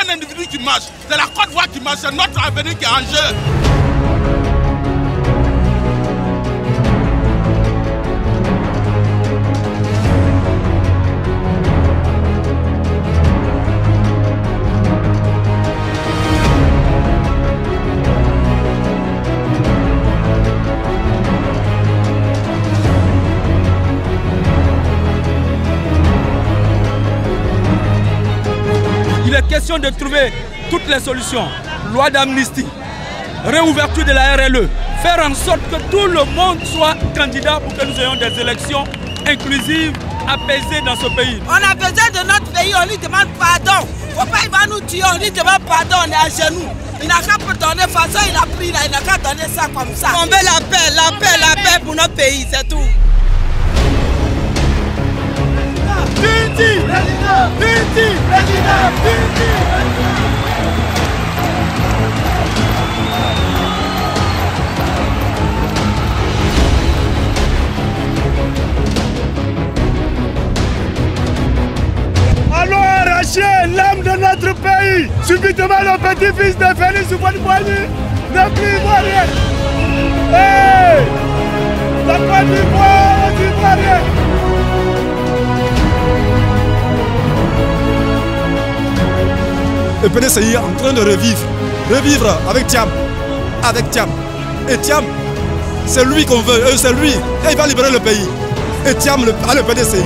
un individu qui marche. C'est la Côte d'Ivoire qui marche, c'est notre avenir qui est en jeu. Il est question de trouver toutes les solutions. Loi d'amnistie, réouverture de la RLE, faire en sorte que tout le monde soit candidat pour que nous ayons des élections inclusives, apaisées dans ce pays. On a besoin de notre pays, on lui demande pardon. Faut pas il va nous tuer, on lui demande pardon, on est à genoux. Il n'a qu'à donner, de toute façon il a pris là, il n'a qu'à donner ça comme ça. On veut la paix pour notre pays, c'est tout. Allons arracher l'âme de notre pays. Subitement, le petit-fils de Félix Houphouët-Boigny ne plus rien. Hey! La Côte d'Ivoire, les Ivoiriens. Le PDCI est en train de revivre avec Thiam. Et Thiam, c'est lui qu'on veut, c'est lui. Et il va libérer le pays. Et Thiam a le PDCI.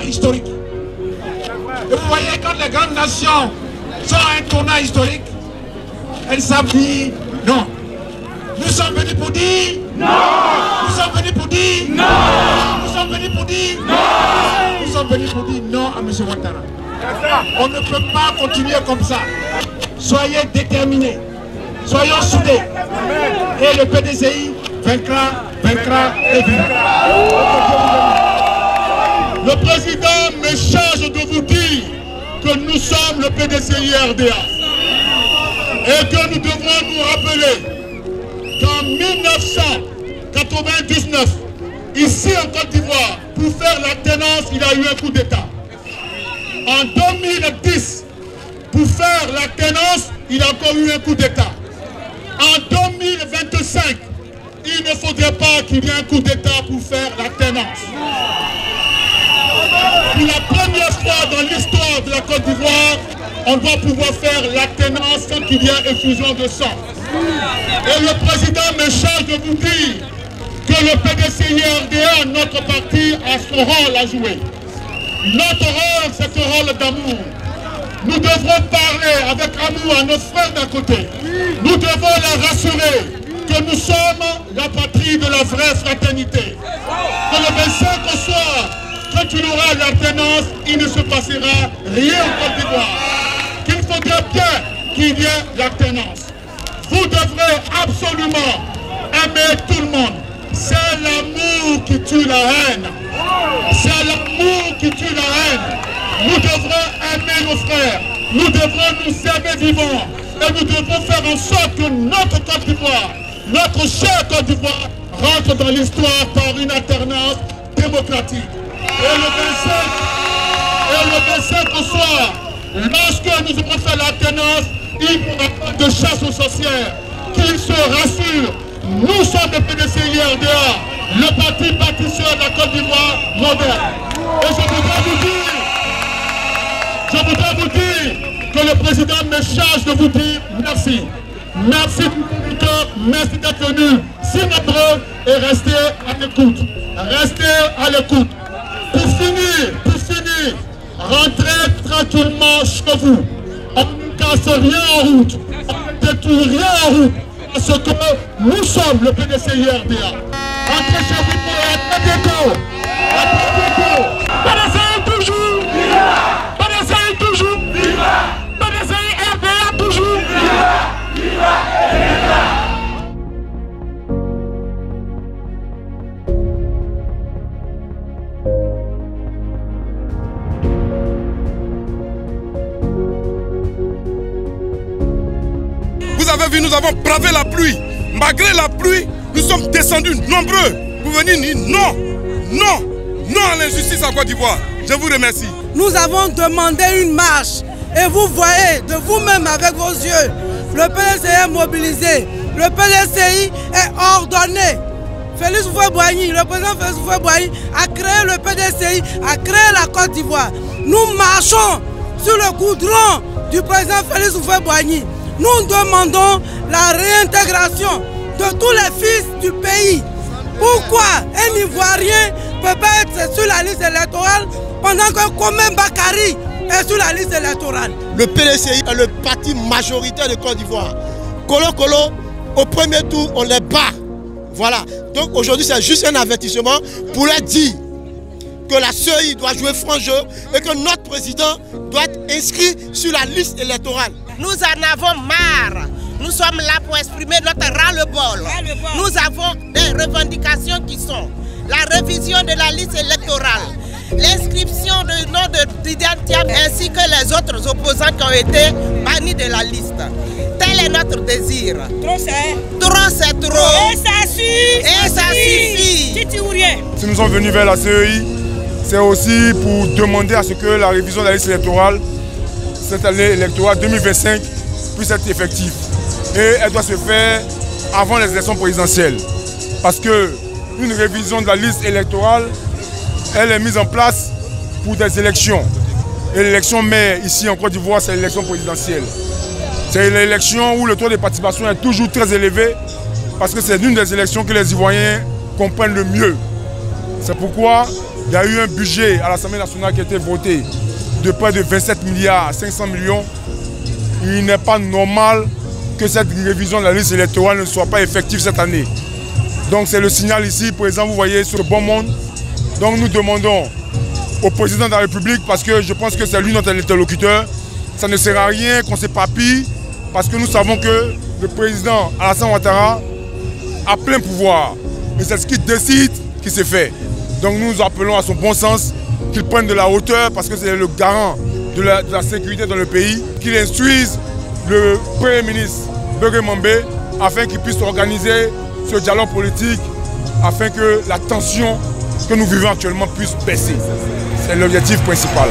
Historique. Et vous voyez, quand les grandes nations sont à un tournant historique, elles savent dire non. Nous sommes venus pour dire non. Nous sommes venus pour dire non. Nous sommes venus pour dire non. Nous sommes venus pour dire non à M. Ouattara. On ne peut pas continuer comme ça. Soyez déterminés. Soyons soudés. Et le PDCI vaincra et vaincra. Le président me charge de vous dire que nous sommes le PDCI RDA et que nous devrons nous rappeler qu'en 1999, ici en Côte d'Ivoire, pour faire l'alternance, il y a eu un coup d'État. En 2010, pour faire l'alternance, il y a encore eu un coup d'État. En 2025, il ne faudrait pas qu'il y ait un coup d'État pour faire l'alternance. Pour la première fois dans l'histoire de la Côte d'Ivoire, on doit pouvoir faire l'alternance sans qu'il y ait effusion de sang. Et le président me charge de vous dire que le PDCI RDA, notre parti, a son rôle à jouer. Notre rôle, c'est ce rôle d'amour. Nous devrons parler avec amour à nos frères d'un côté. Nous devons les rassurer que nous sommes la patrie de la vraie fraternité. Que le 25 au soir, quand il y aura l'alternance, il ne se passera rien en Côte d'Ivoire. Qu'il faudrait bien qu'il y ait l'alternance. Vous devrez absolument aimer tout le monde. C'est l'amour qui tue la haine. C'est l'amour qui tue la haine. Nous devrons nos frères, nous devrons nous aimer vivants et nous devons faire en sorte que notre Côte d'Ivoire, notre chère Côte d'Ivoire, rentre dans l'histoire par une alternance démocratique. Et le 25 au soir, lorsque nous aurons fait l'alternance, il n'y aura pas de chasse aux sorcières. Qu'ils se rassurent, nous sommes le PDCI-RDA, le parti bâtisseur de la Côte d'Ivoire moderne. Et je voudrais vous dire que le président me charge de vous dire merci. Merci de tout cœur, merci d'être venu si nombreux et restez à l'écoute. Restez à l'écoute. Pour finir, rentrez tranquillement chez vous. On ne casse rien en route. On ne détruit rien en route. Parce que nous sommes le PDCI-RDA. Rentrez chez vous pour être à bientôt. À bientôt. PDCI toujours. PDCI toujours. PDCI-RDA toujours. Vous avez vu, nous avons bravé la pluie. Malgré la pluie, nous sommes descendus nombreux pour venir dire non, non, non à l'injustice en Côte d'Ivoire. Je vous remercie. Nous avons demandé une marche et vous voyez de vous-même avec vos yeux, le PDCI est mobilisé, le PDCI est ordonné. Félix Houphouët-Boigny, le président Félix Houphouët-Boigny a créé le PDCI, a créé la Côte d'Ivoire. Nous marchons sur le goudron du président Félix Houphouët-Boigny. Nous demandons la réintégration de tous les fils du pays. Pourquoi un Ivoirien ne peut pas être sur la liste électorale pendant que Komé Bakary est sur la liste électorale? Le PDCI est le parti majoritaire de Côte d'Ivoire. Kolo Kolo, au premier tour, on les bat. Voilà. Donc aujourd'hui, c'est juste un avertissement pour leur dire que la CEI doit jouer franc jeu et que notre président doit être inscrit sur la liste électorale. Nous en avons marre. Nous sommes là pour exprimer notre ras-le-bol. Nous avons des revendications qui sont la révision de la liste électorale, l'inscription du nom de Tidiane Thiam ainsi que les autres opposants qui ont été bannis de la liste. Tel est notre désir. Trop c'est. Trop c'est trop. Et ça suffit. Et ça suffit. Si nous sommes venus vers la CEI, c'est aussi pour demander à ce que la révision de la liste électorale, cette année électorale 2025, puisse être effective. Et elle doit se faire avant les élections présidentielles. Parce qu'une révision de la liste électorale, elle est mise en place pour des élections. Et l'élection maire ici en Côte d'Ivoire, c'est l'élection présidentielle. C'est l'élection où le taux de participation est toujours très élevé parce que c'est l'une des élections que les Ivoiriens comprennent le mieux. C'est pourquoi il y a eu un budget à l'Assemblée nationale qui a été voté de près de 27 milliards à 500 millions. Il n'est pas normal que cette révision de la liste électorale ne soit pas effective cette année. Donc c'est le signal ici, président, vous voyez, sur le bon monde. Donc nous demandons au président de la République, parce que je pense que c'est lui notre interlocuteur, ça ne sert à rien qu'on s'épapille, parce que nous savons que le président Alassane Ouattara a plein pouvoir. Et c'est ce qu'il décide qui s'est fait. Donc nous appelons à son bon sens qu'il prenne de la hauteur, parce que c'est le garant de la sécurité dans le pays, qu'il instruise le Premier ministre Bégué Mambé afin qu'il puisse organiser ce dialogue politique, afin que la tension que nous vivons actuellement puisse baisser. C'est l'objectif principal.